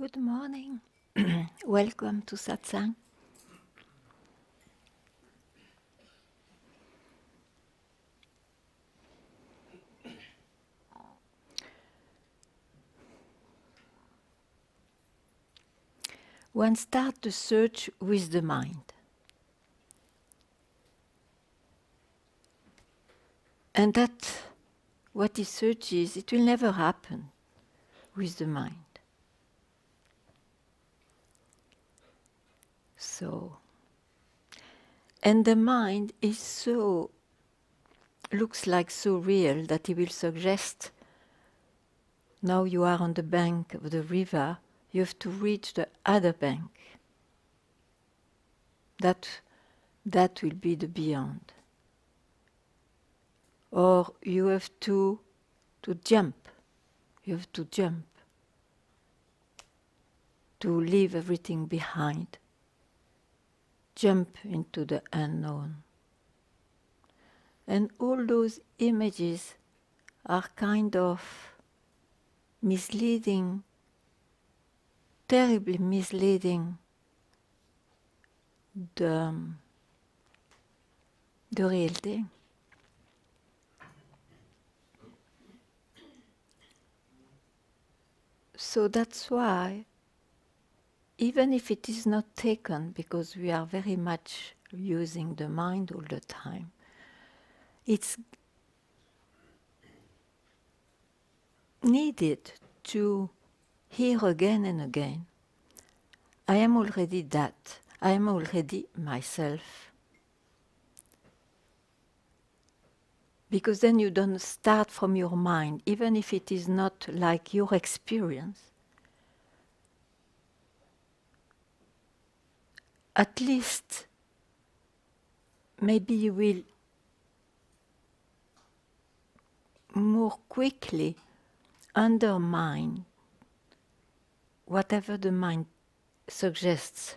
Good morning. Welcome to Satsang. One starts the search with the mind. And that what he searches, it will never happen with the mind. So, and the mind is looks like so real that he will suggest, now you are on the bank of the river, you have to reach the other bank. That will be the beyond. Or you have to jump. You have to jump. To leave everything behind. Jump into the unknown. And all those images are kind of misleading, terribly misleading the real thing. So that's why, even if it is not taken, because we are very much using the mind all the time, it's needed to hear again and again. I am already that. I am already myself. Because then you don't start from your mind, even if it is not like your experience. At least, maybe you will more quickly undermine whatever the mind suggests.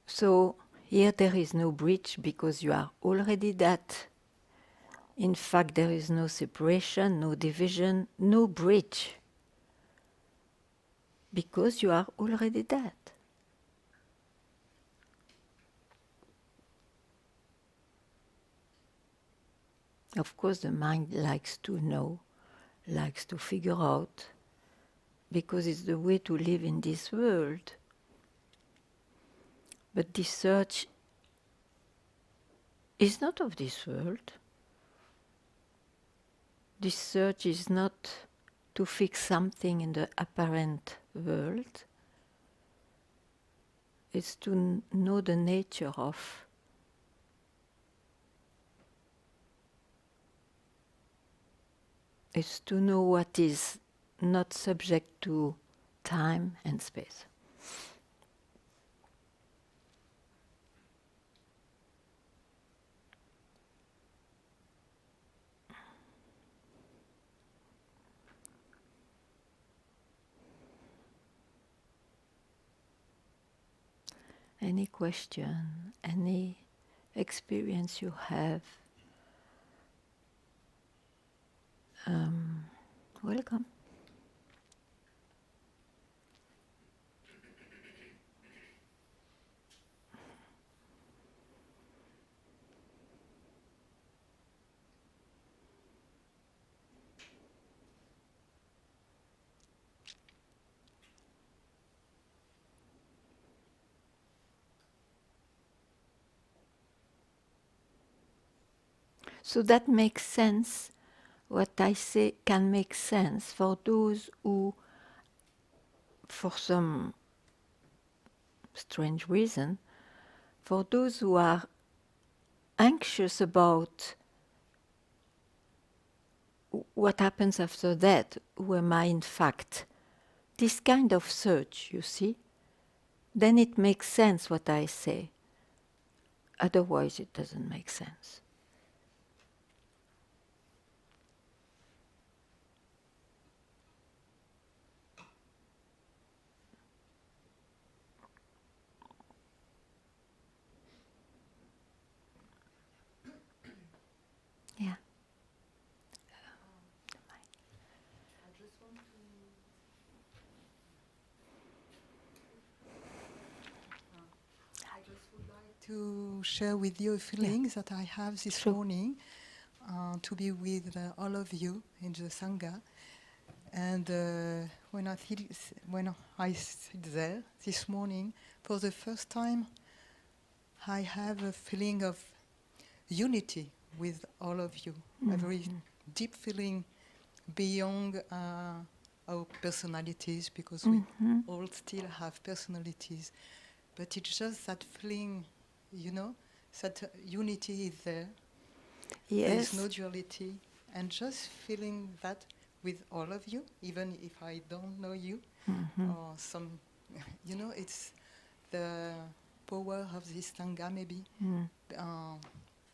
So here there is no breach because you are already that. In fact, there is no separation, no division, no breach. Because you are already that. Of course, the mind likes to know, likes to figure out, because it's the way to live in this world. But this search is not of this world. This search is not to fix something in the apparent world. It's to know the nature of. It's to know what is not subject to time and space. Any question, any experience you have, welcome. So that makes sense. What I say can make sense for those who, for some strange reason, for those who are anxious about what happens after that, who am I in fact, this kind of search, you see, then it makes sense what I say. Otherwise it doesn't make sense. to share with you a feeling that I have this morning, to be with all of you in the Sangha. And when I sit there this morning, for the first time, I have a feeling of unity with all of you, a very deep feeling beyond our personalities, because we all still have personalities. But it's just that feeling, that unity is there. Yes. There is no duality. And just feeling that with all of you, even if I don't know you, or some, it's the power of this Sangha maybe.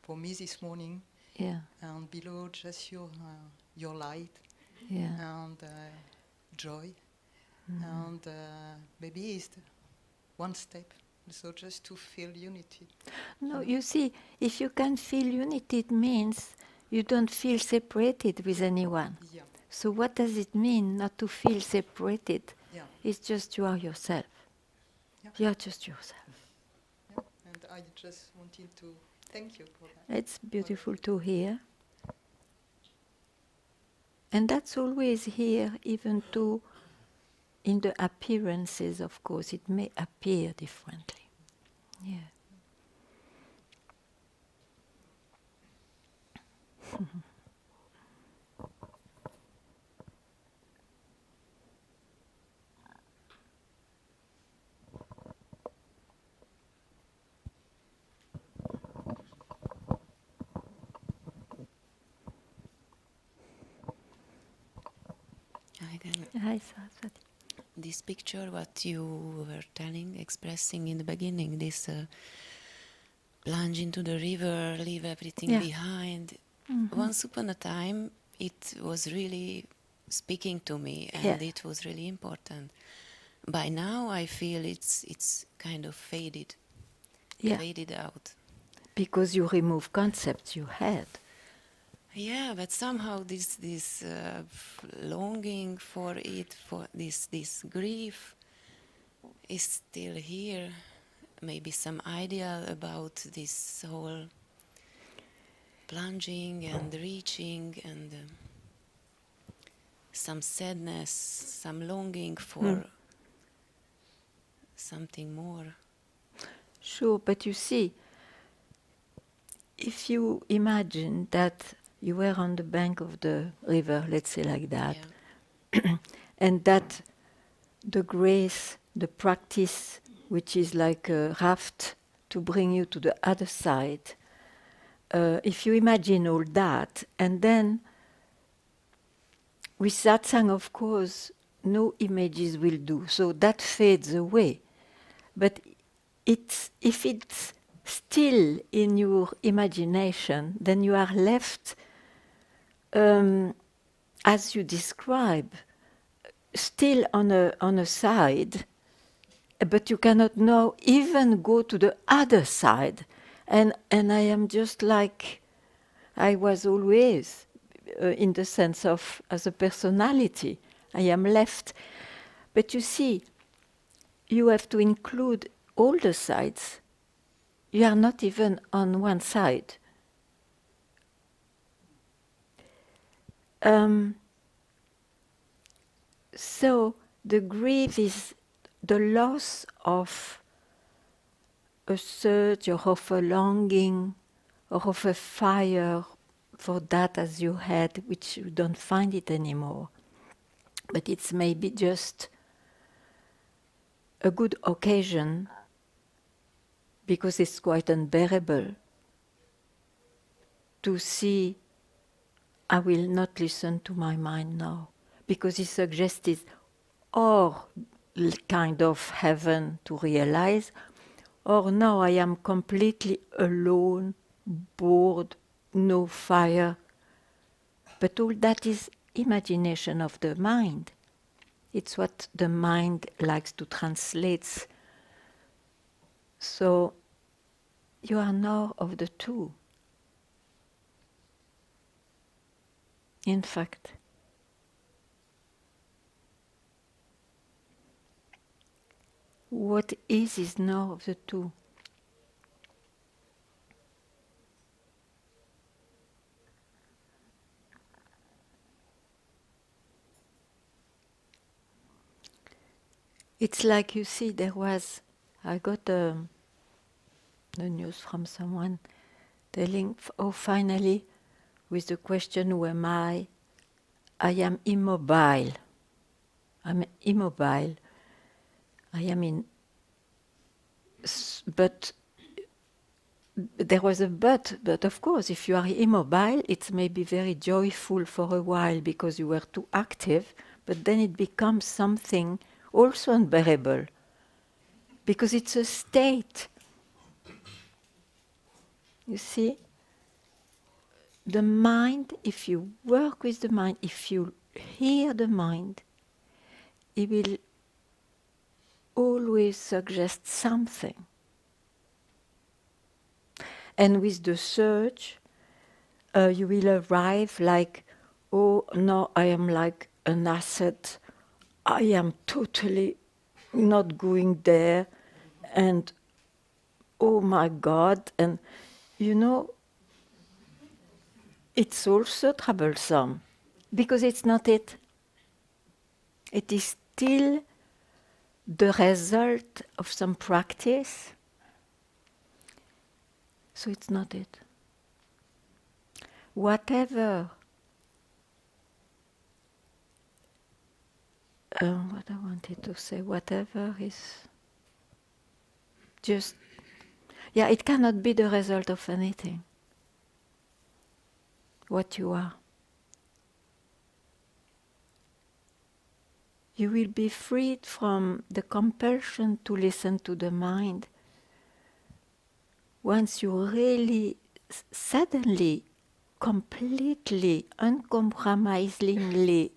For me this morning, and below just your light, and joy, and maybe it's one step, so just to feel unity. No, you see, if you can feel unity, it means you don't feel separated with anyone. Yeah. So what does it mean not to feel separated? Yeah. It's just you are yourself. Yeah. You are just yourself. Yeah. And I just wanted to thank you for that. It's beautiful to hear. And that's always here, even to in the appearances, of course, it may appear differently. Yeah. Hi, Ganga. Hi, Saraswati. This picture, what you were telling, expressing in the beginning, this plunge into the river, leave everything behind. Once upon a time, it was really speaking to me, and it was really important. By now, I feel it's kind of faded out. Because you remove concepts you had. Yeah, but somehow this longing for it, for this grief, is still here. Maybe some idea about this whole plunging and reaching, and some sadness, some longing for something more. Sure, but you see, if you imagine that you were on the bank of the river, let's say like that, and that the grace, the practice, which is like a raft to bring you to the other side, if you imagine all that, and then with satsang, of course, no images will do, so that fades away. But if it's still in your imagination, then you are left, as you describe, still on a side, but you cannot now even go to the other side. And I am just like I was always, in the sense of as a personality. I am left. But you see, you have to include all the sides. You are not even on one side. So the grief is the loss of a search or of a longing or of a fire for that as you had, which you don't find it anymore. But it's maybe just a good occasion, because it's quite unbearable, to see I will not listen to my mind now, because it suggested or kind of heaven to realize, or now I am completely alone, bored, no fire. But all that is imagination of the mind. It's what the mind likes to translate. So you are now of the two. In fact, what is now of the two. It's like, you see, I got the news from someone telling, finally, with the question, who am I am immobile. I'm immobile. I am in... But there was a but of course, if you are immobile, it's maybe very joyful for a while because you were too active, but then it becomes something also unbearable because it's a state. You see? The mind, if you work with the mind, if you hear the mind, it will always suggest something. And with the search, you will arrive like, oh no, I am like an asset. I am totally not going there. And oh my God. And you know, it's also troublesome because it's not it. It is still the result of some practice. So it's not it. Whatever, what I wanted to say, whatever is just, it cannot be the result of anything. What you are. You will be freed from the compulsion to listen to the mind once you really, suddenly, completely, uncompromisingly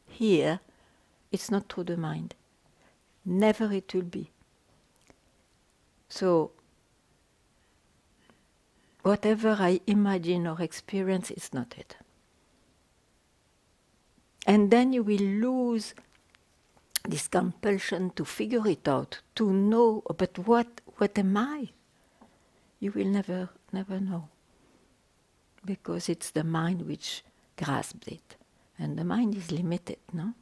hear. It's not through the mind. Never it will be. So, whatever I imagine or experience, it's not it. And then you will lose this compulsion to figure it out, to know, but what am I? You will never know. Because it's the mind which grasps it. And the mind is limited, no?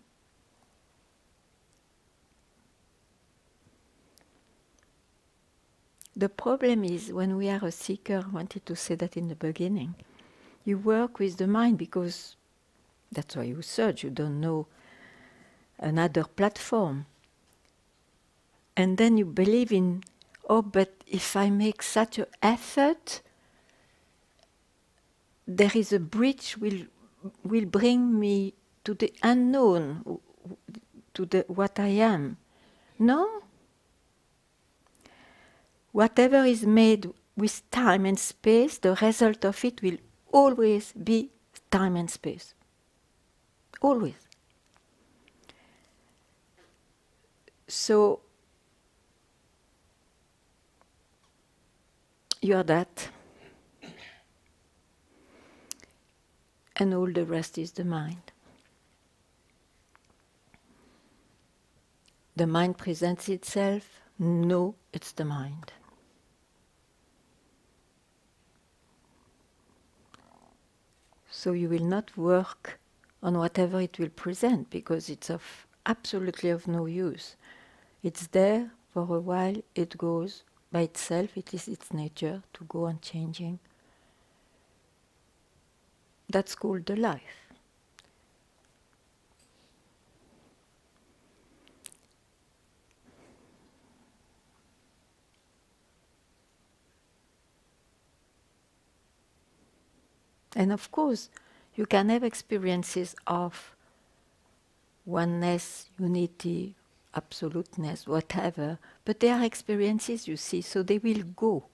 The problem is when we are a seeker, I wanted to say that in the beginning, you work with the mind because that's why you search, you don't know another platform. And then you believe in, but if I make such an effort, there is a bridge will bring me to the unknown, to the what I am. No? Whatever is made with time and space, the result of it will always be time and space. Always. So, you are that. And all the rest is the mind. The mind presents itself. No, it's the mind. So you will not work on whatever it will present because it's absolutely of no use. It's there for a while, it goes by itself, it is its nature to go on changing. That's called the life. And of course, you can have experiences of oneness, unity, absoluteness, whatever, but they are experiences, you see, so they will go.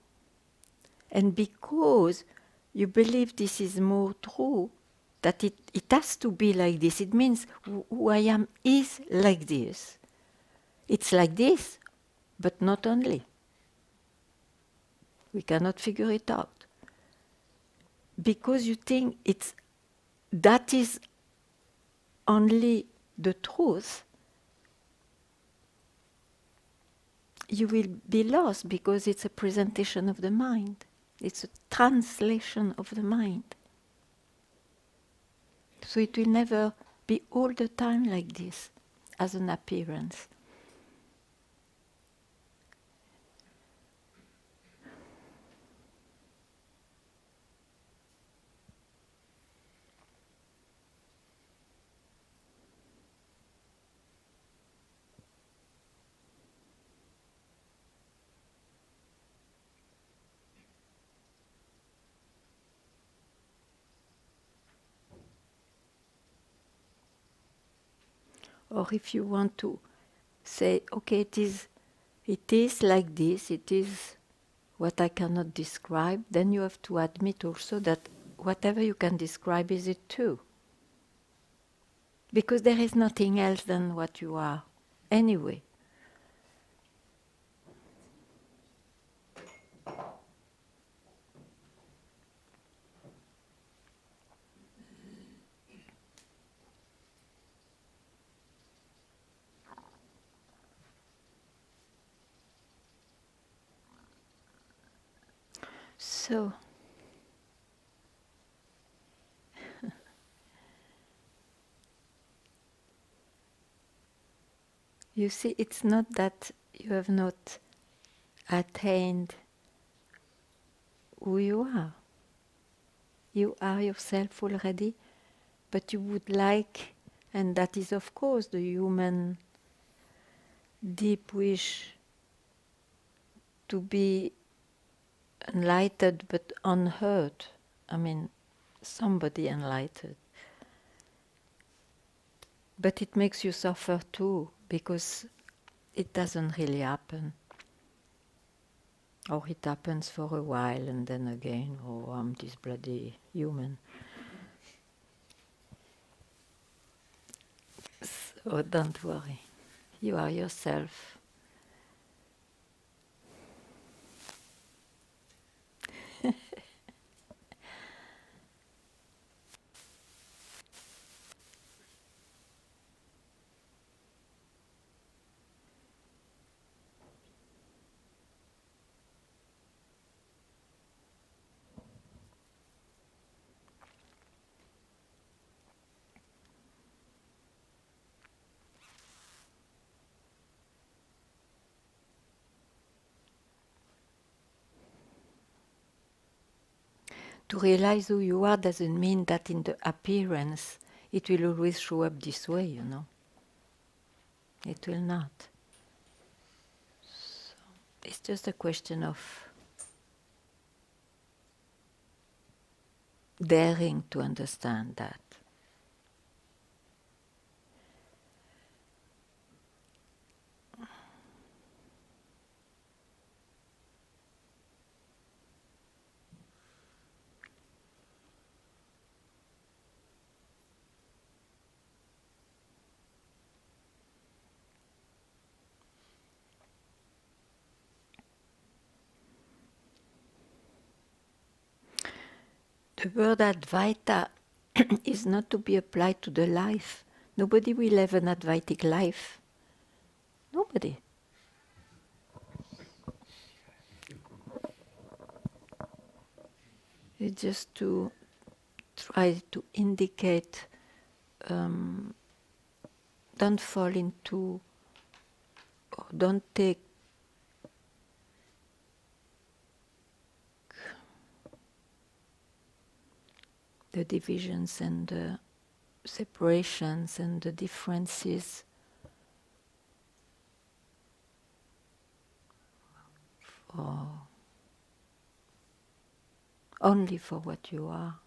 And because you believe this is more true, that it has to be like this, it means who I am is like this. It's like this, but not only. We cannot figure it out. Because you think that is only the truth, you will be lost because it's a presentation of the mind. It's a translation of the mind. So it will never be all the time like this, as an appearance. Or if you want to say, okay, it is like this, it is what I cannot describe, then you have to admit also that whatever you can describe is it too. Because there is nothing else than what you are anyway. So, you see, it's not that you have not attained who you are. You are yourself already, but you would like, and that is of course the human deep wish to be enlightened but unhurt. I mean, somebody enlightened. But it makes you suffer too, because it doesn't really happen. Or it happens for a while and then again, oh, I'm this bloody human. So don't worry. You are yourself. To realize who you are doesn't mean that in the appearance it will always show up this way, you know. It will not. So it's just a question of daring to understand that. The word advaita is not to be applied to the life. Nobody will have an advaitic life. Nobody. It's just to try to indicate, don't fall into, or don't take the divisions and the separations and the differences for only for what you are.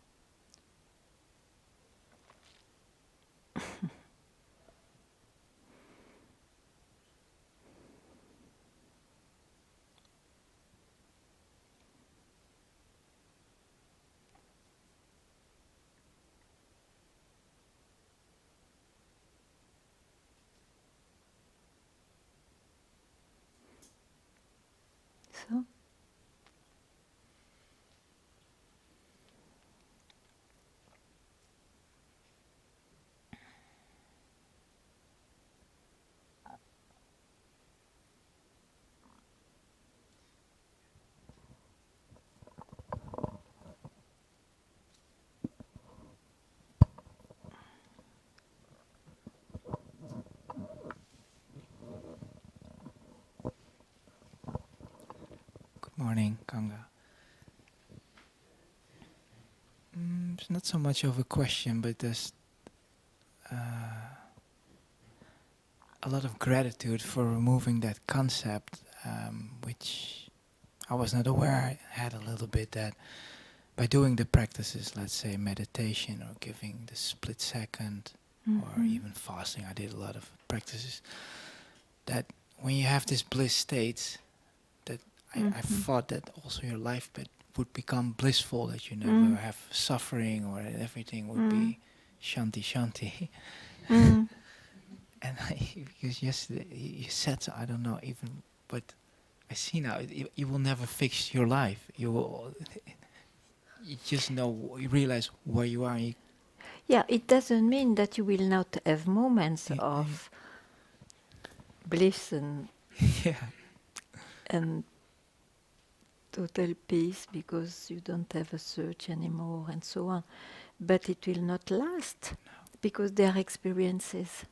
So Good morning, Ganga. It's not so much of a question, but there's a lot of gratitude for removing that concept, which I was not aware I had a little bit, that by doing the practices, let's say meditation or giving the split second or even fasting. I did a lot of practices. That when you have this bliss state, that I thought that also your life would become blissful, that you never have suffering, or that everything would be shanti shanti. And because yesterday you said, so I don't know even, but I see now, you will never fix your life. You just know, you realize where you are. And Yeah, it doesn't mean that you will not have moments of bliss yeah. and total peace because you don't have a search anymore and so on. But it will not last because they are experiences.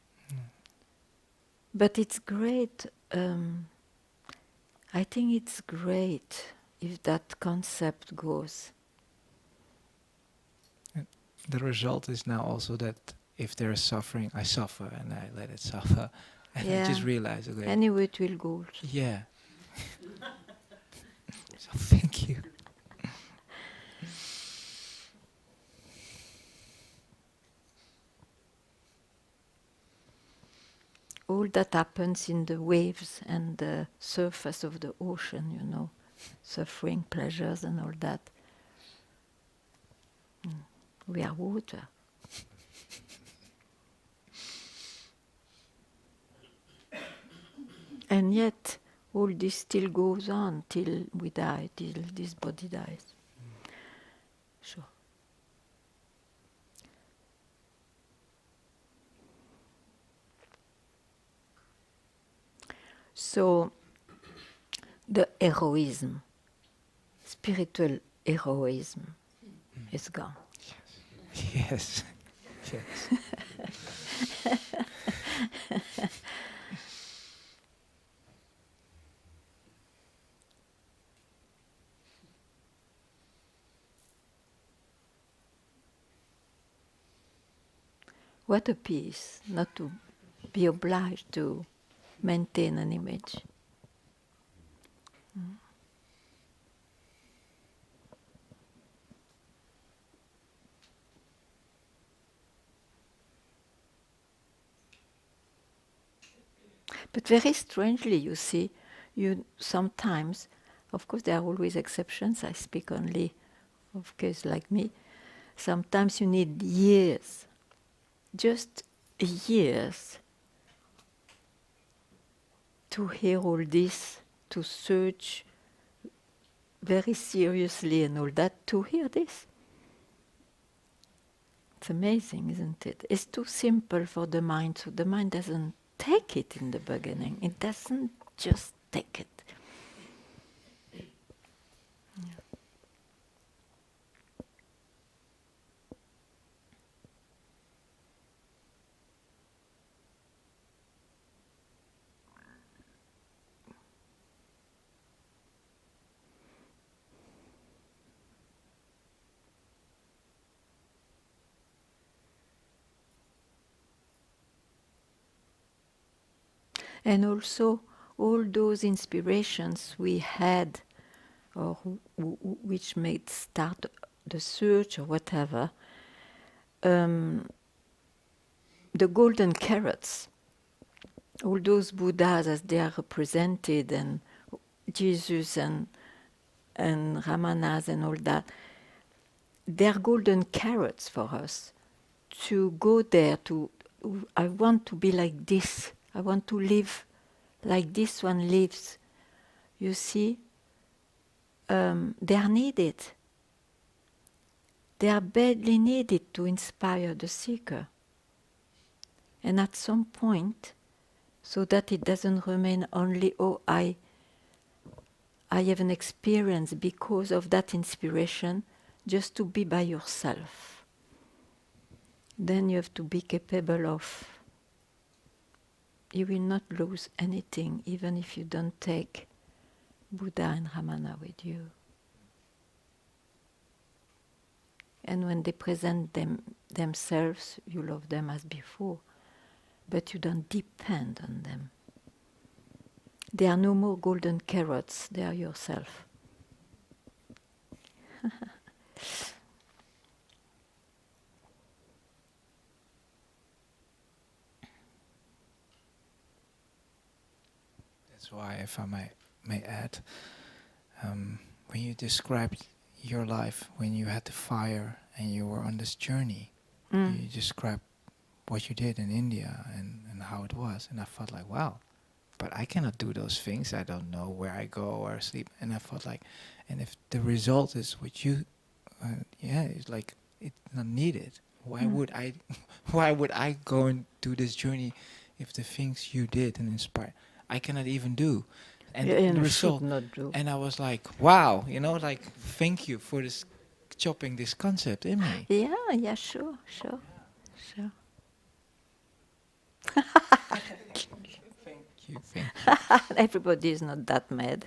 But it's great. I think it's great if that concept goes. The result is now also that if there is suffering, I suffer and I let it suffer. And I just realize, okay. Anyway, it will go. Yeah. So thank you. All that happens in the waves and the surface of the ocean, you know, suffering, pleasures and all that. We are water. And yet, all this still goes on till we die, till this body dies. Sure. So, the heroism, spiritual heroism, is gone. Yes. Yes. What a peace not to be obliged to maintain an image. But very strangely, you see, you sometimes, of course there are always exceptions, I speak only of cases like me, sometimes you need years, just years, to hear all this, to search very seriously and all that, to hear this. It's amazing, isn't it? It's too simple for the mind, so the mind doesn't take it in the beginning. It doesn't just take it. And also, all those inspirations we had, or which made start the search or whatever, the golden carrots, all those Buddhas as they are represented, and Jesus and Ramanas and all that, they are golden carrots for us to go there. I want to be like this. I want to live like this one lives. You see, they are needed. They are badly needed to inspire the seeker. And at some point, so that it doesn't remain only, oh, I have an experience because of that inspiration, just to be by yourself. Then you have to be capable of, you will not lose anything, even if you don't take Buddha and Ramana with you. And when they present themselves, you love them as before, but you don't depend on them. They are no more golden carrots, they are yourself. That's why, if I may add, when you described your life, when you had the fire and you were on this journey, you described what you did in India and how it was. And I felt like, wow, but I cannot do those things. I don't know where I go or sleep. And I felt like, and if the result is what you, it's like, it's not needed. Why would I, why would I go and do this journey if the things you did and inspired, I cannot even do? And the result, not do. and I was like, wow, like, thank you for this, chopping this concept in me. Yeah, sure. Thank you. Everybody is not that mad.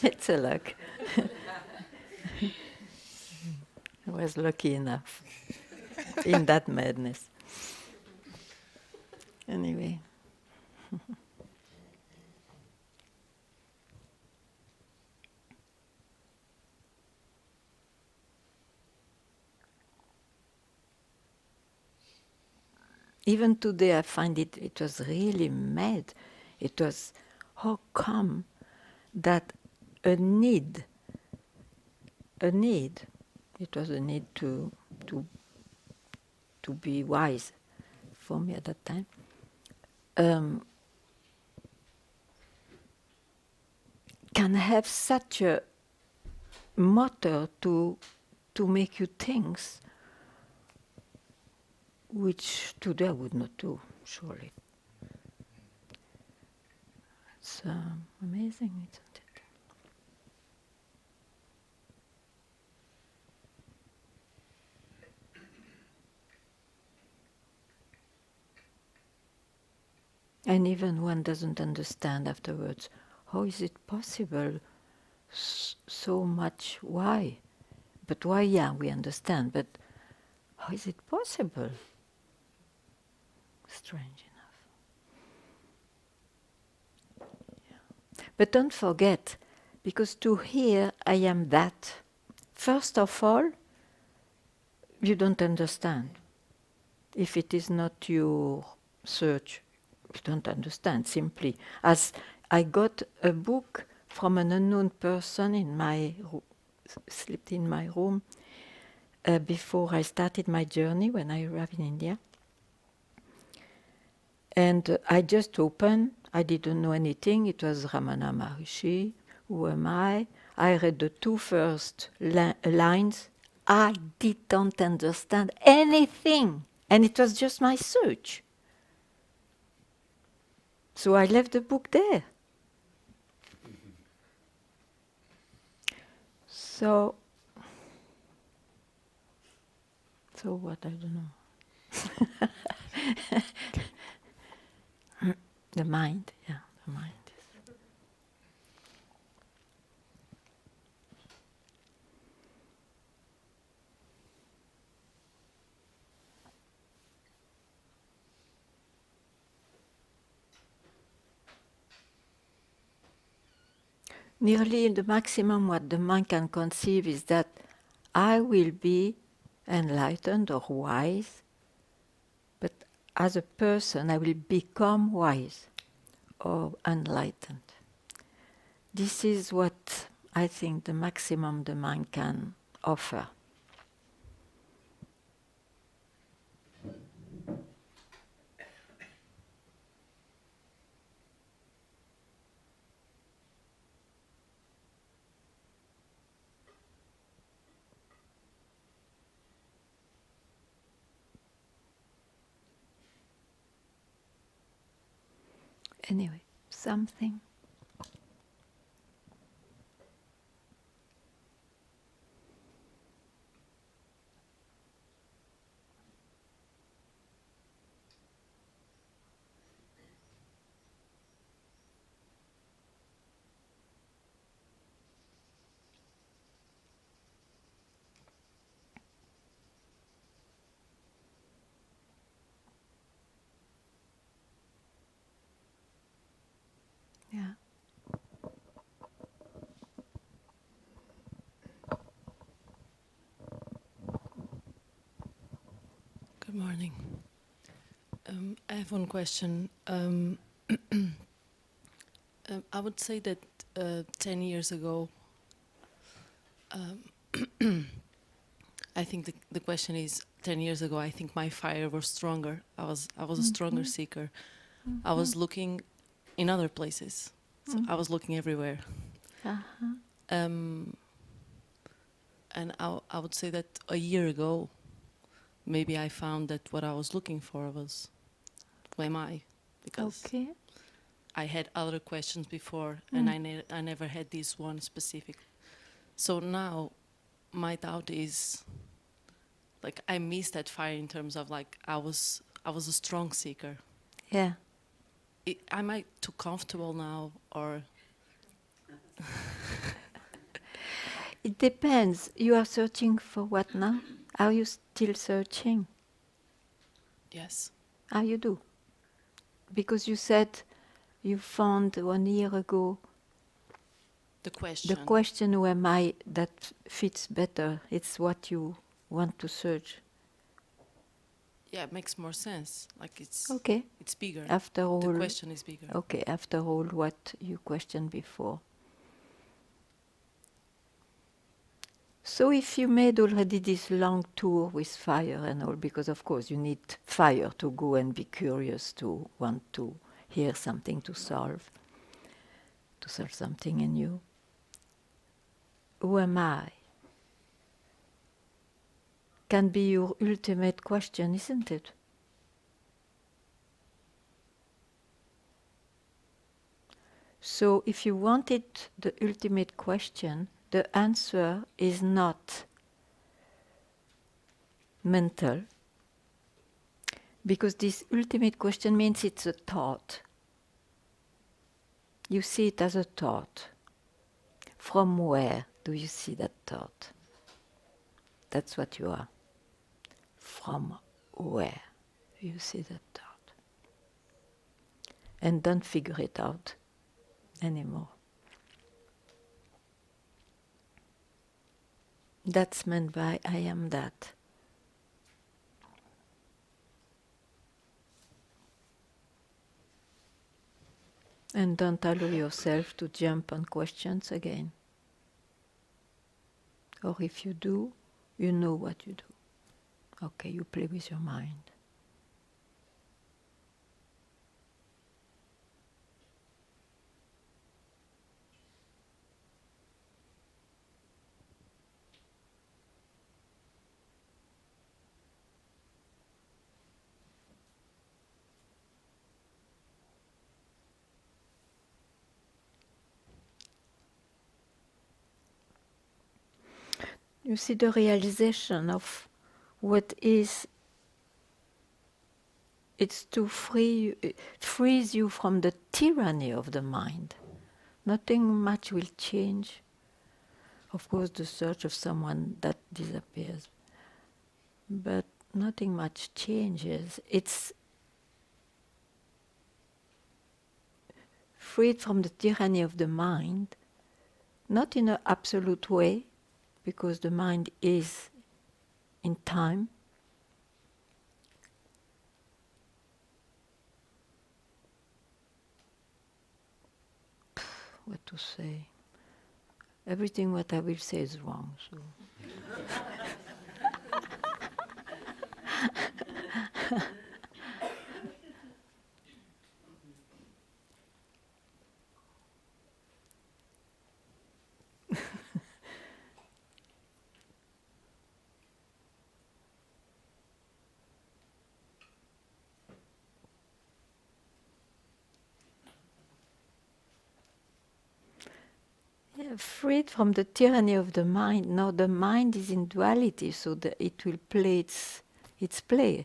It's a luck. I was lucky enough in that madness. Anyway. Even today I find it was really mad. It was, how come that a need, it was a need to be wise for me at that time, can have such a motor to make you things which today I would not do, surely. It's amazing, isn't it? And even one doesn't understand afterwards, how is it possible so much? Why? But why, yeah, we understand, but how is it possible? Strange enough. Yeah. But don't forget, because to hear I am that, first of all, you don't understand. If it is not your search, you don't understand simply. As I got a book from an unknown person in my slept in my room before I started my journey when I arrived in India. And I just opened, I didn't know anything, it was Ramana Maharishi, who am I? I read the two first lines, I didn't understand anything, and it was just my search. So I left the book there. So what, I don't know. The mind, yeah, the mind. Nearly the maximum what the mind can conceive is that I will be enlightened or wise, but as a person I will become wise or enlightened. This is what I think the maximum the mind can offer. Anyway, something. Yeah. Good morning. I have one question. I would say that 10 years ago, I think the question is, 10 years ago, I think my fire was stronger. I was a stronger seeker. I was looking in other places. So I was looking everywhere. And I would say that a year ago, maybe I found that what I was looking for was, who am I? Because I had other questions before, and I never had this one specific. So now, my doubt is, like, I missed that fire in terms of, like, I was a strong seeker. Yeah. Am I too comfortable now, or? It depends. You are searching for what now? Are you still searching? Yes. How you do? Because you said you found 1 year ago The the question. question, who am I, that fits better. It's what you want to search. Yeah, it makes more sense. Like, it's bigger. After all, the question is bigger. Okay, after all, what you questioned before. So if you made already this long tour with fire and all, because of course you need fire to go and be curious, to want to hear something, to solve something in you. Who am I? Can be your ultimate question, isn't it? So if you wanted the ultimate question, the answer is not mental, because this ultimate question means it's a thought. You see it as a thought. From where do you see that thought? That's what you are. From where you see that thought? And don't figure it out anymore. That's meant by I am that. And don't allow yourself to jump on questions again. Or if you do, you know what you do. Okay, you play with your mind. You see, the realization of what is, it's to frees you from the tyranny of the mind. Nothing much will change. Of course, the search of someone that disappears, but nothing much changes. It's freed from the tyranny of the mind, not in an absolute way, because the mind is in time. What to say? Everything what I will say is wrong. So. Yeah, freed from the tyranny of the mind. Now the mind is in duality, so that it will play its play.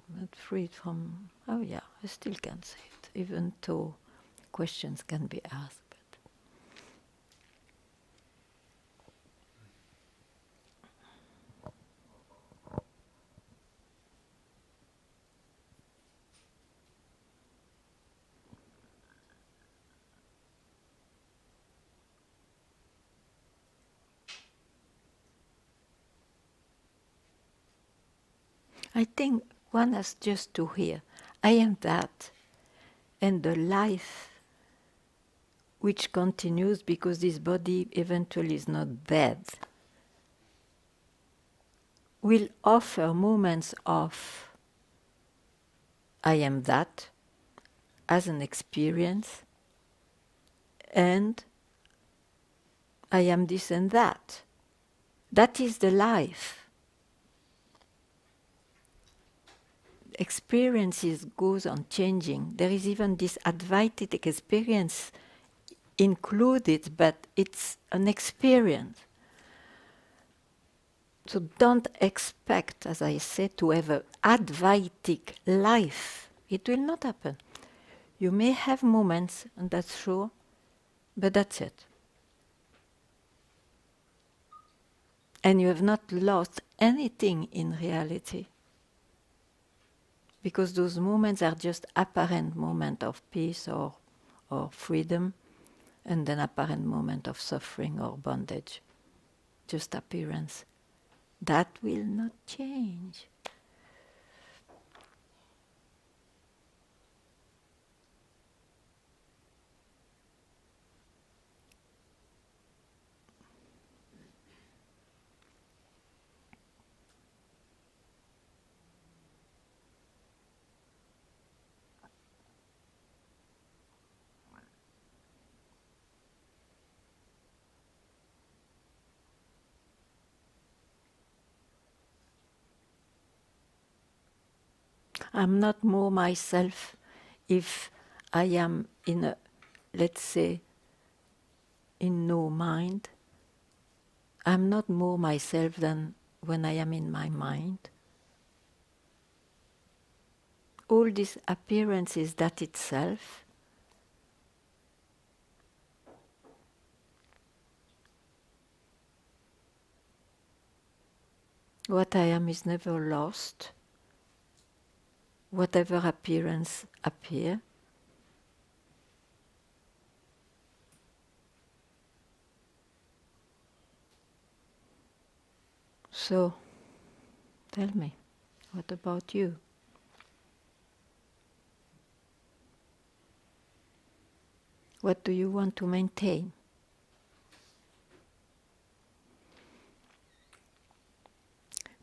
But freed from, oh yeah, I still can say it, even though questions can be asked. I think One has just to hear, I am that, and the life which continues because this body eventually is not dead, will offer moments of I am that as an experience, and I am this and that. That is the life. Experiences goes on changing. There is even this advaitic experience included, but it's an experience. So don't expect, as I said, to have an advaitic life. It will not happen. You may have moments, and that's true, but that's it. And you have not lost anything in reality. Because those moments are just apparent moments of peace or freedom, and then apparent moment of suffering or bondage. Just appearance. That will not change. I'm not more myself if I am in a, let's say, in no mind. I'm not more myself than when I am in my mind. All these appearances, that itself, what I am is never lost. Whatever appearance appear. So, tell me, what about you? What do you want to maintain?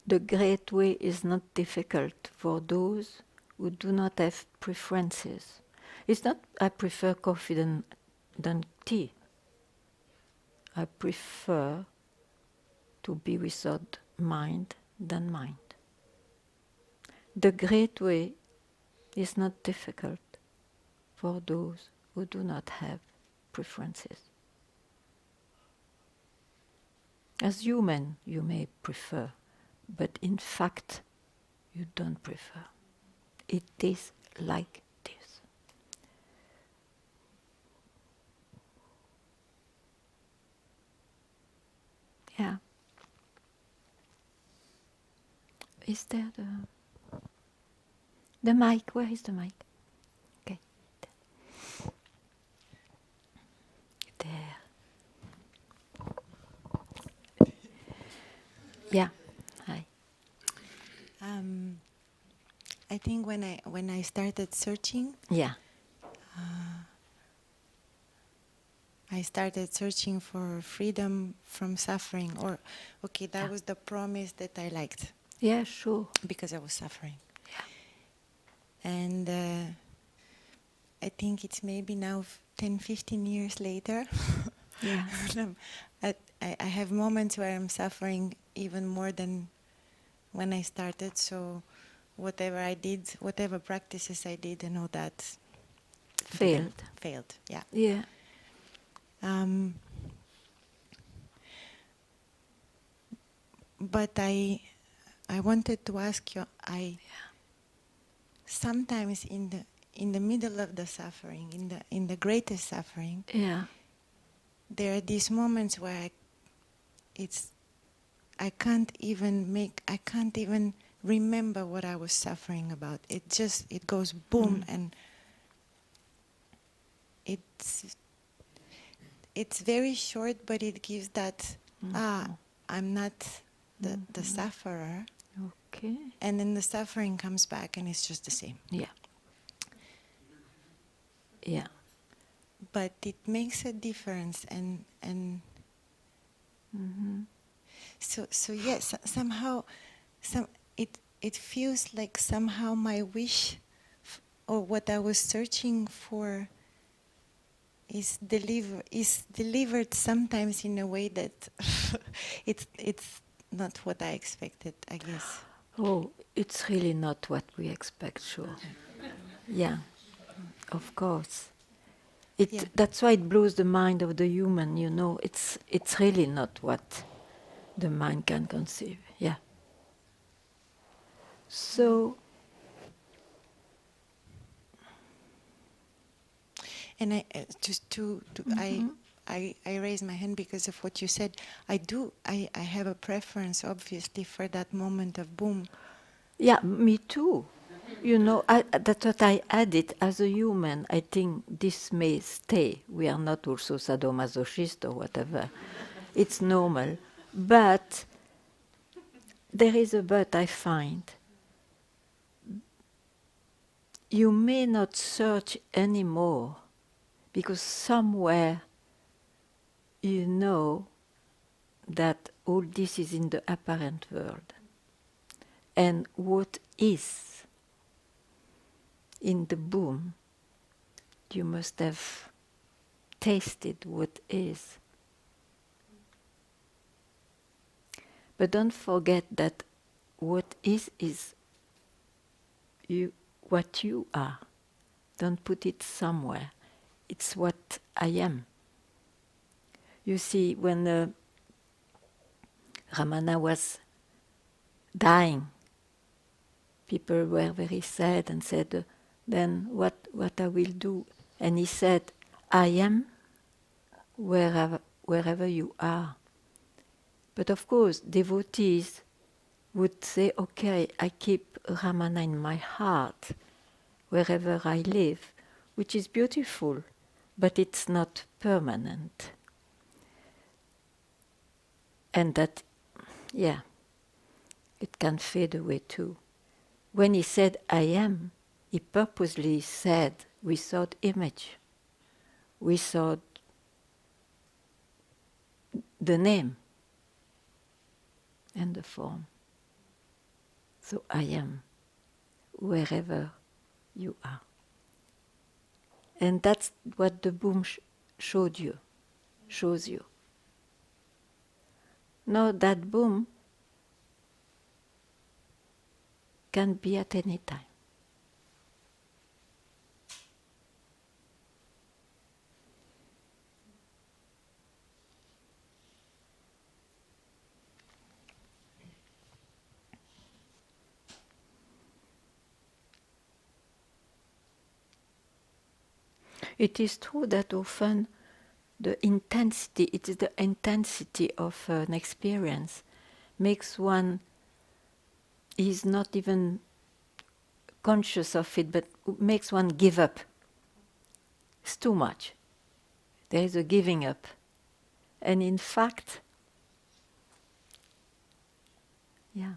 The great way is not difficult for those who do not have preferences. It's not I prefer coffee than tea. I prefer to be without mind than mind. The great way is not difficult for those who do not have preferences. As human, you may prefer, but in fact, you don't prefer. It is like this. Yeah. Is there the mic? Where is the mic? Okay. There. Yeah. Hi. I think when I started searching, Yeah. I started searching for freedom from suffering. Or, okay, that was the promise that I liked. Yeah, sure. Because I was suffering. Yeah. And I think it's maybe now 10, 15 years later. Yeah. I have moments where I'm suffering even more than when I started. So whatever I did, whatever practices I did and all that Failed. Failed, yeah. Yeah. But I wanted to ask you, sometimes in the middle of the suffering, in the greatest suffering, Yeah. there are these moments where I can't even remember what I was suffering about. It goes boom, and it's very short, but it gives that I'm not the sufferer. Okay. And then the suffering comes back and it's just the same. Yeah. Yeah. But it makes a difference, and so yes, somehow, it feels like somehow my wish, or what I was searching for, is delivered sometimes in a way that it's not what I expected, I guess. Oh, it's really not what we expect, sure. Yeah, of course. Yeah. That's why it blows the mind of the human, you know. It's really not what the mind can conceive. Yeah. So, And just to I raise my hand because of what you said. I have a preference, obviously, for that moment of boom. yeah, me too. You know, that's what I added as a human. I think this may stay. We are not also sadomasochist or whatever. It's normal. But there is a but I find. You may not search anymore because somewhere you know that all this is in the apparent world. And what is in the boom, you must have tasted what is. But don't forget that what is you, what you are. Don't put it somewhere. It's what I am. You see, when Ramana was dying, people were very sad and said, then what I will do? And he said, I am wherever you are. But of course, devotees would say, okay, I keep Ramana in my heart, wherever I live, which is beautiful, but it's not permanent. And that, yeah, it can fade away too. When he said, I am, he purposely said without image, without the name and the form. So I am, wherever you are. And that's what the boom shows you. Now that boom can be at any time. It is true that often it is the intensity of an experience makes one is not even conscious of it, but makes one give up. It's too much. There is a giving up. And in fact, yeah,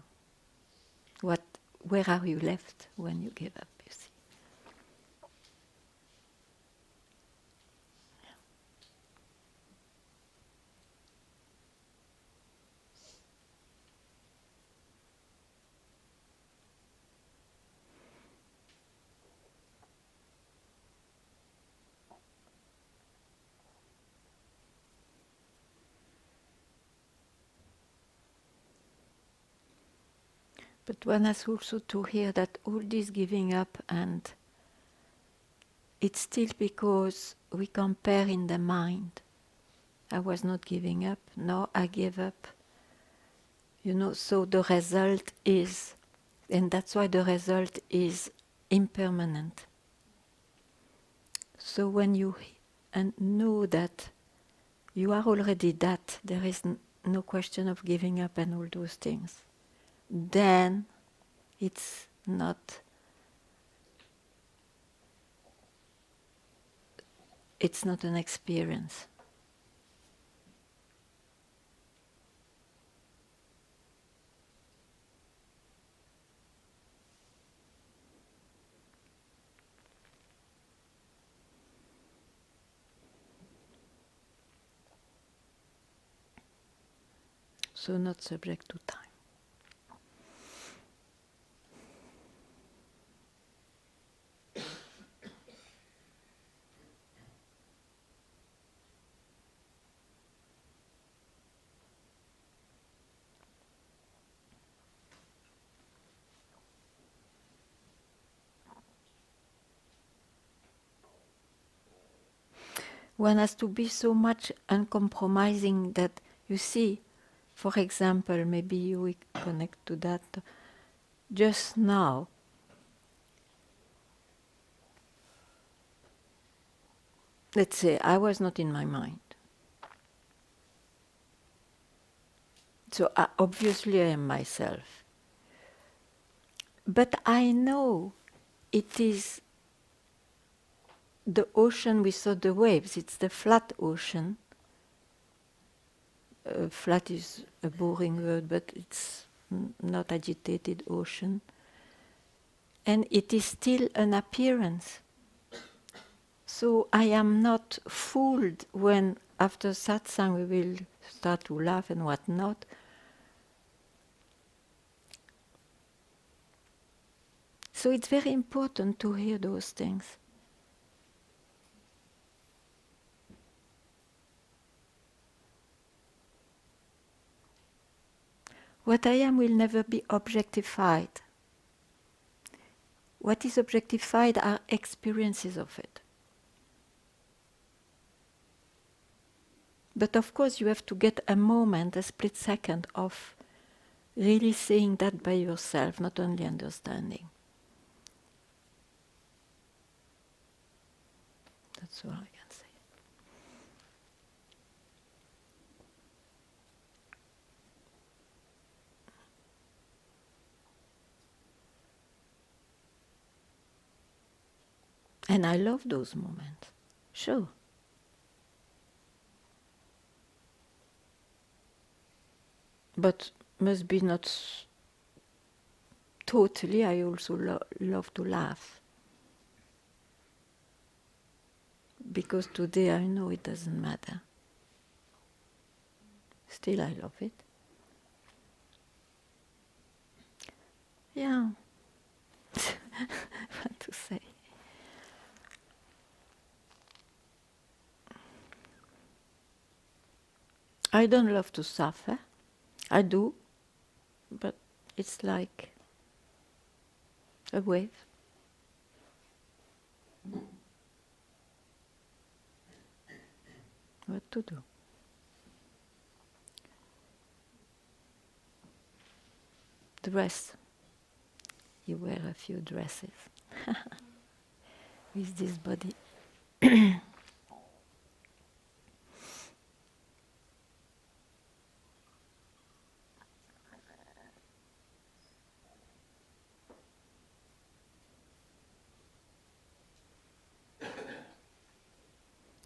where are you left when you give up, you see? But one has also to hear that all this giving up, and it's still because we compare in the mind. I was not giving up, no, I gave up. You know, so the result is, and that's why the result is impermanent. So when you know that you are already that, there is no question of giving up and all those things, then it's not an experience. so not subject to time. One has to be so much uncompromising that, you see, for example, maybe you will connect to that. Just now, let's say I was not in my mind. So obviously I am myself. But I know it is the ocean without the waves. It's the flat ocean. Flat is a boring word, but it's not agitated ocean. And it is still an appearance. So I am not fooled when after satsang we will start to laugh and whatnot. So it's very important to hear those things. What I am will never be objectified. What is objectified are experiences of it. But of course you have to get a moment, a split second of really seeing that by yourself, not only understanding. That's all I can say. And I love those moments, sure. But must be not totally. I also love to laugh. Because today I know it doesn't matter. Still I love it. Yeah. What to say? I don't love to suffer. I do, but it's like a wave. What to do? Dress. You wear a few dresses with this body.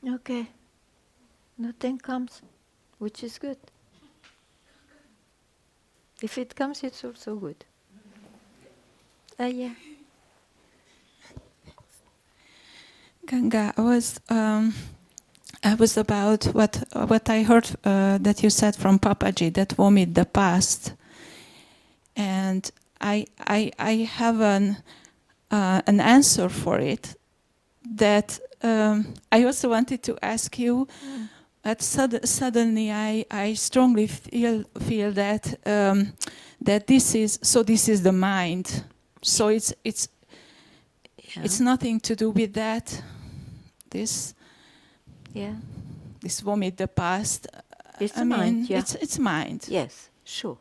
Okay. Nothing comes, which is good. If it comes, it's also good. Yeah. Ganga, I was about what I heard that you said from Papaji, that vomit the past, and I have an answer for it. That I also wanted to ask you. But suddenly, I strongly feel that that this is the mind. So it's nothing to do with that. This vomit the past. It's the mind. Yeah. It's mind. Yes. Sure.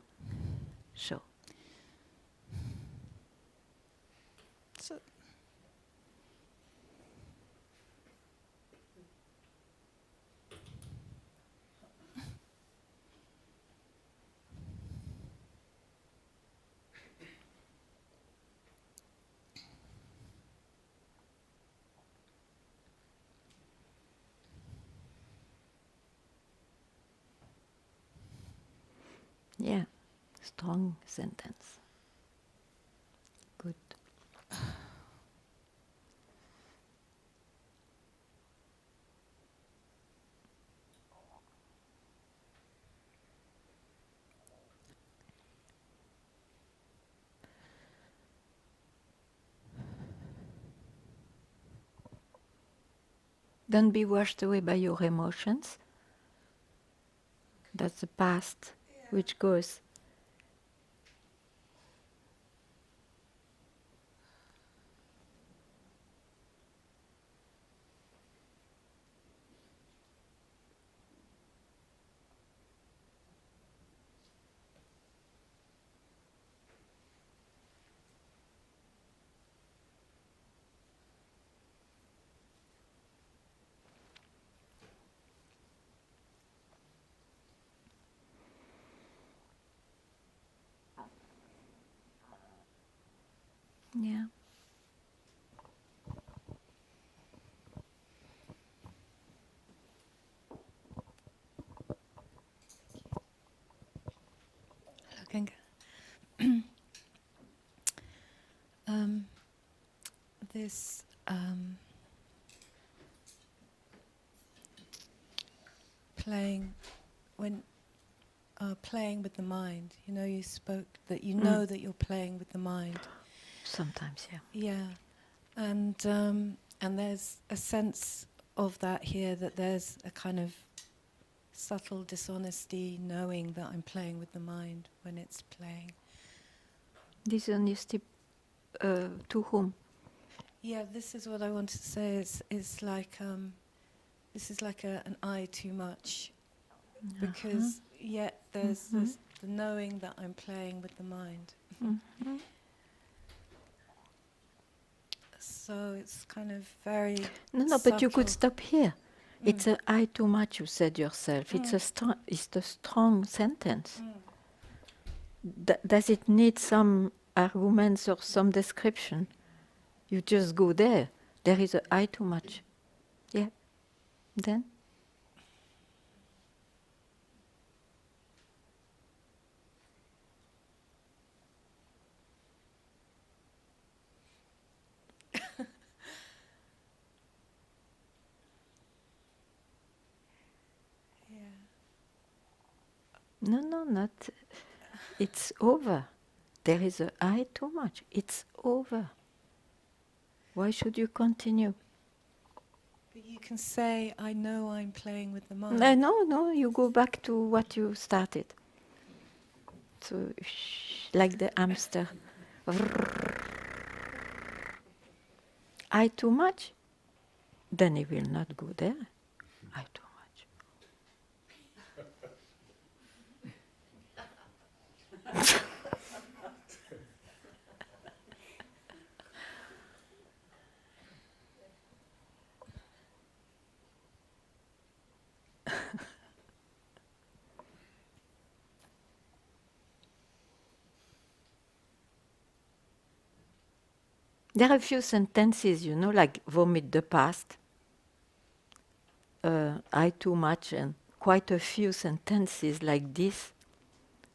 Yeah, strong sentence. Good. Don't be washed away by your emotions. That's the past, which goes. Yeah. Hello, Ganga. This playing playing with the mind. You know, you spoke that you know that you're playing with the mind. Sometimes, yeah. Yeah, and there's a sense of that here, that there's a kind of subtle dishonesty, knowing that I'm playing with the mind when it's playing. Dishonesty to whom? Yeah, this is what I wanted to say. Is like this is like an I too much, because yet there's this, the knowing that I'm playing with the mind. So it's kind of very No, but you could stop here. It's a I too much, you said yourself. It's a strong sentence. Does it need some arguments or some description? You just go there. There is a I too much. Yeah. Then? No, not. It's over. There is a I too much. It's over. Why should you continue? But you can say, I know I'm playing with the mind. No, you go back to what you started. So, like the hamster. I too much? Then he will not go there. I too much. There are a few sentences, like vomit the past, I too much, and quite a few sentences like this,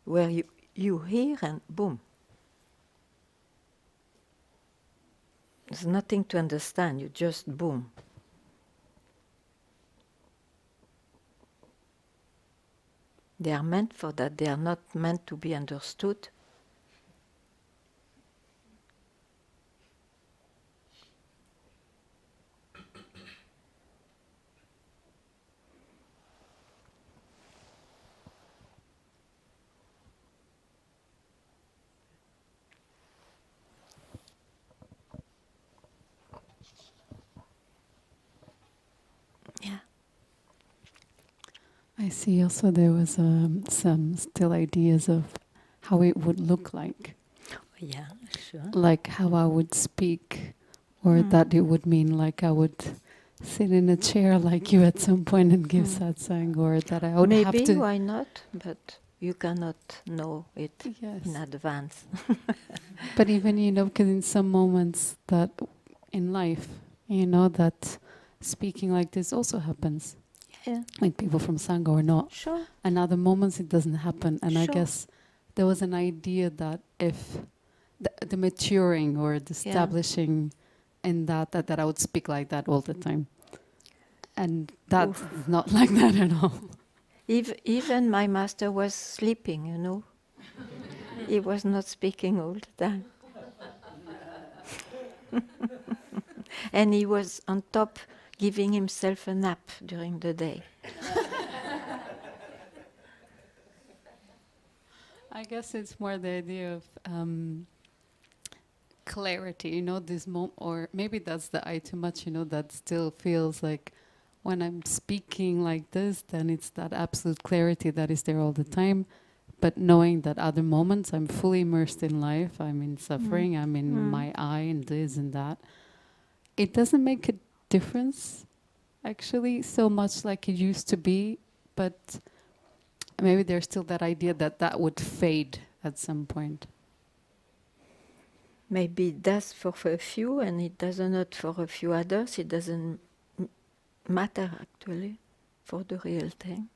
where you hear and boom. There's nothing to understand, you just boom. They are meant for that, they are not meant to be understood. Yeah. I see also there was some still ideas of how it would look like. Yeah, sure. Like how I would speak, or that it would mean like I would sit in a chair like you at some point and give satsang, or that I would have to... Maybe, why not? But you cannot know it in advance. But even, because in some moments that in life, that speaking like this also happens. Yeah. Like people from Sangha or not. Sure. And other moments it doesn't happen. And Sure. I guess there was an idea that if the maturing or the establishing in that I would speak like that all the time. And that's not like that at all. Even my master was sleeping, He was not speaking all the time. And he was on top, giving himself a nap during the day. I guess it's more the idea of clarity, this or maybe that's the I too much, that still feels like when I'm speaking like this, then it's that absolute clarity that is there all the time. But knowing that other moments I'm fully immersed in life, I'm in suffering, I'm in my I and this and that. It doesn't make a difference, actually, so much like it used to be, but maybe there's still that idea that would fade at some point. Maybe it does for a few, and it does not for a few others. It doesn't matter, actually, for the real thing.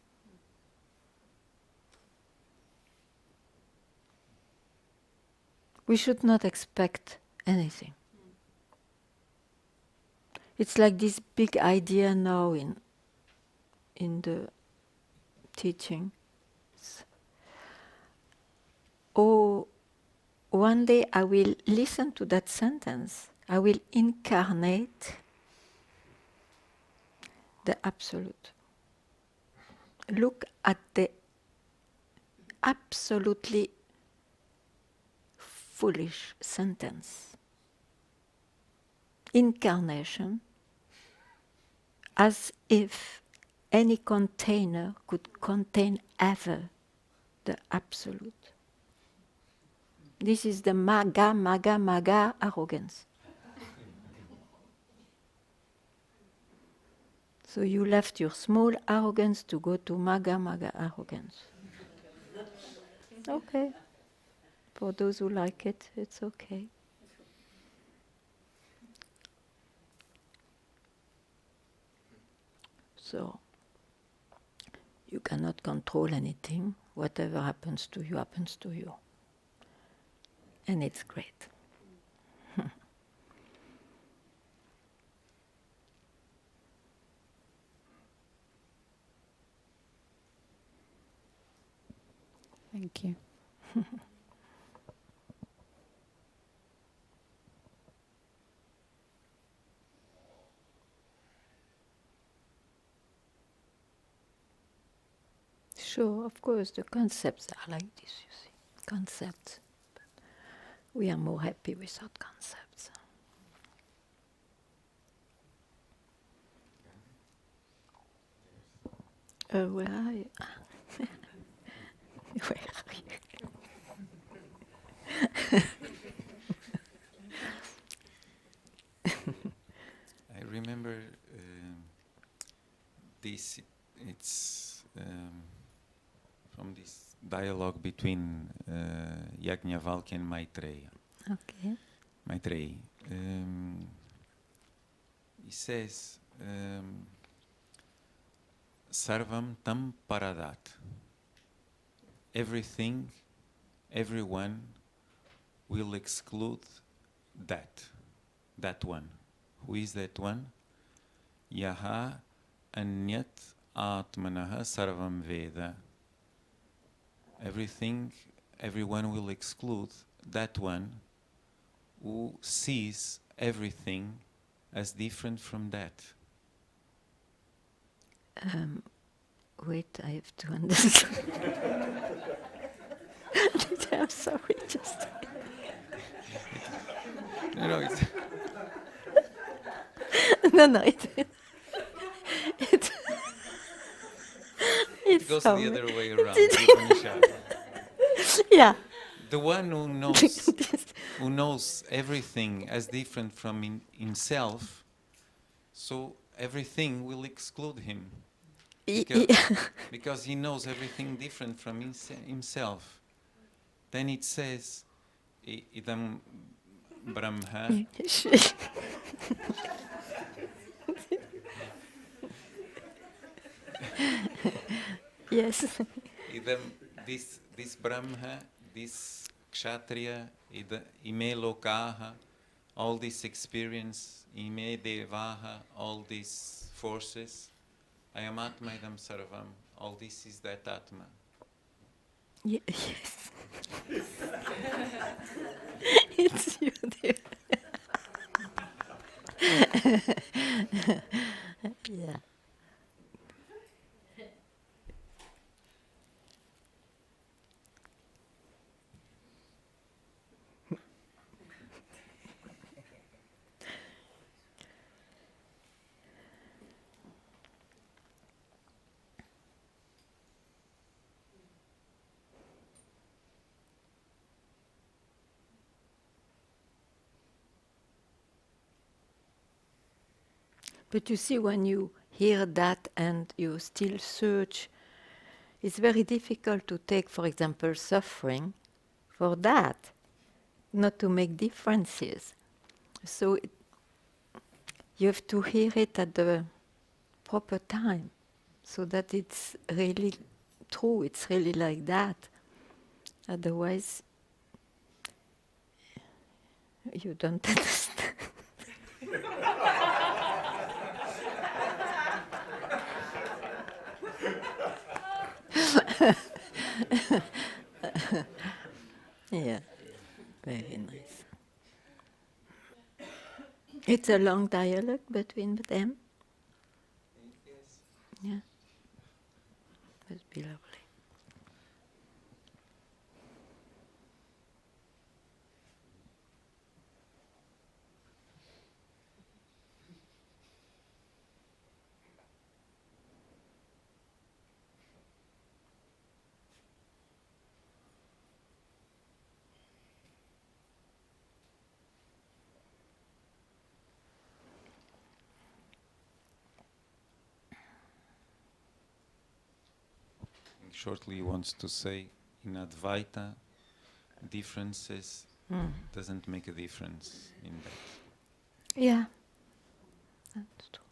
We should not expect anything. It's like this big idea now in the teaching. Oh, one day I will listen to that sentence. I will incarnate the Absolute. Look at the absolutely foolish sentence. Incarnation, as if any container could contain ever the Absolute. This is the maga arrogance. So you left your small arrogance to go to maga arrogance. Okay. For those who like it, it's okay. So, you cannot control anything. Whatever happens to you, happens to you. And it's great. Thank you. Sure, of course, the concepts are like this, you see. Concepts. But we are more happy without concepts. Where are you? Where are you? I remember this, it's from this dialogue between Yajnavalkya and Maitreya. Okay. Maitreya. He says, Sarvam tam paradat. Everything, everyone will exclude that one. Who is that one? Yaha anyat atmanaha sarvam veda. Everything, everyone will exclude that one who sees everything as different from that. Wait, I have to understand. I'm sorry, just... No, it's... no, it goes the other way around. Yeah. The one who knows everything as different from himself, so everything will exclude him. Because he knows everything different from himself. Then it says, idam brahma. Yes. This Brahma, this Kshatriya, ime lokaha, all this experience, ime devaha, all these forces, I am Atma idam sarvam, all this is that Atma. Yes. It's you, dear. But you see, when you hear that and you still search, it's very difficult to take, for example, suffering for that, not to make differences. So you have to hear it at the proper time, so that it's really true, it's really like that. Otherwise, you don't understand. Yeah, very nice. It's a long dialogue between them. Yeah, must be lovely. Shortly, he wants to say, in Advaita, differences doesn't make a difference in that. Yeah, that's true.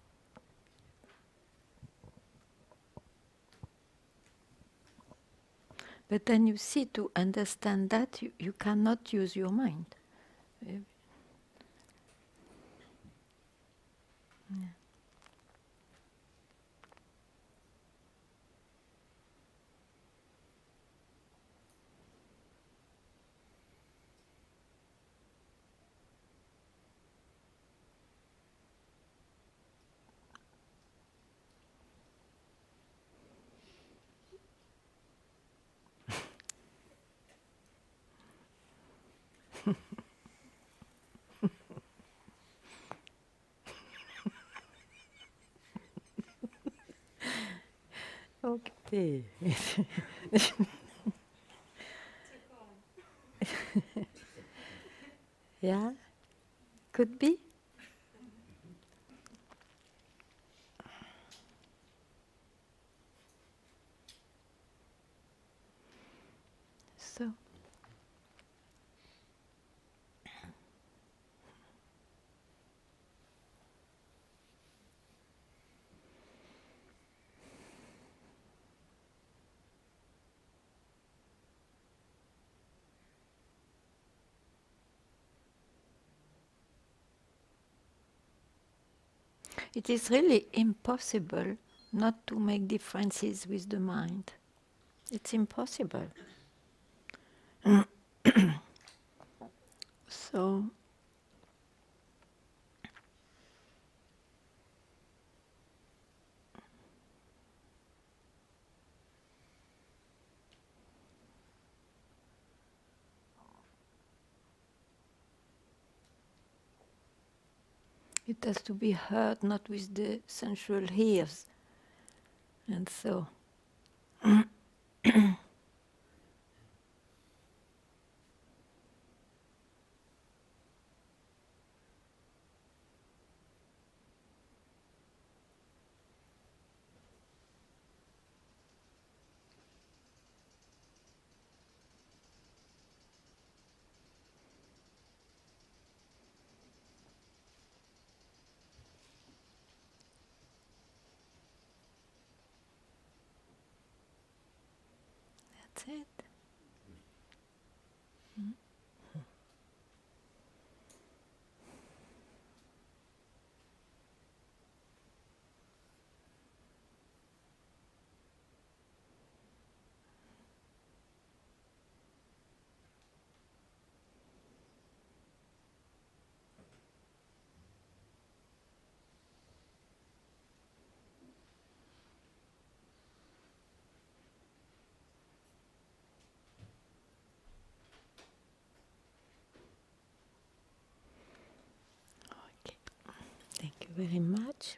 But then you see, to understand that, you cannot use your mind. Yeah. Okay. Yeah, could be. So. It is really impossible not to make differences with the mind. It's impossible. So, it has to be heard not with the sensual ears. And so, that's it. Okay. Thank you very much.